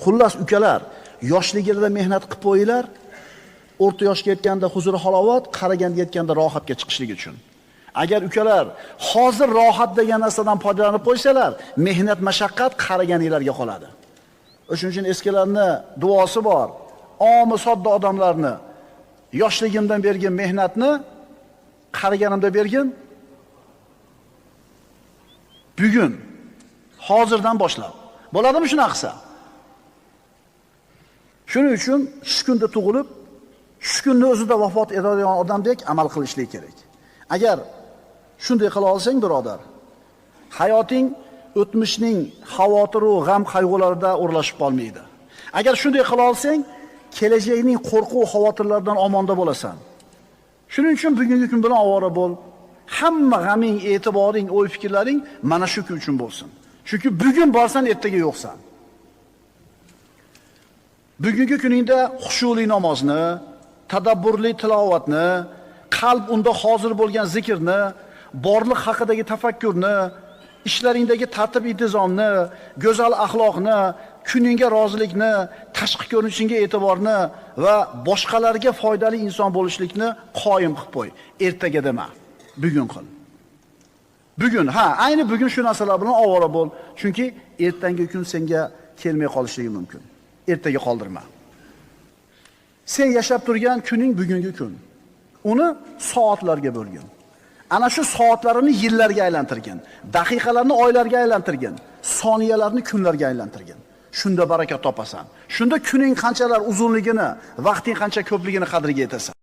Xullas ukalar, yoshligida mehnat qilib qo'yinglar. O'rta yoshga yetganda huzur halovat, qaraganda yetganda rohatga chiqishlik uchun. Agar ukalar hozir rohat degan narsadan foydalanib qo'ysalar, mehnat mashaqqat qaraganinglarga qoladi. O'shuning uchun eskilarning duosi bor. Omi sodda odamlarni yoshligimdan bergan mehnatni qaraganimda bergin. Bugun hozirdan boshlab. Bo'ladimi shuna qilsa? Shuning uchun shu kunda tug'ilib, shu kunni o'zida vafot etadigan odamdek amal qilishlik kerak. Agar shunday qila olsang, birodar, hayoting o'tmishning xavotir va g'am qayg'ularida o'rlashib qolmaydi. Agar shunday qila olsang, kelajakning qo'rquv xavotirlaridan omonda bo'lasan. Shuning uchun bugungi kun bilan ovora bo'l. Hamma g'aming, e'tiboring, o'y fikrlaring mana shu kun uchun bo'lsin. Chunki bugun borsan, ertaga yo'qsan. Bugungi kuningda xushuli namozni, tadabburli tilovatni, qalb unda hozir bo'lgan zikrni, borliq haqidagi tafakkurni, ishlaringdagi tartib-intizomni, go'zal axloqni, kuningga rozilikni, tashqi ko'rinishingga e'tiborni va boshqalarga foydali inson bo'lishlikni qoyim qilib qo'y. Ertaga dema, bugun qil. Bugun, ayni bugun shu narsalar bilan ovora bo'l, chunki ertangi kun senga kelmay qolishligi mumkin. Ertaga qoldirma. Sen yashab turgan kuning bugungi kun. Uni soatlarga bo'lgin. Ana shu soatlarini yillarga aylantirgin, daqiqalarni oylarga aylantirgin, soniyalarni kunlarga aylantirgin. Shunda barakat topasan. Shunda kuning qanchalar uzunligini, vaqting qancha ko'pligini qadriga yetasan.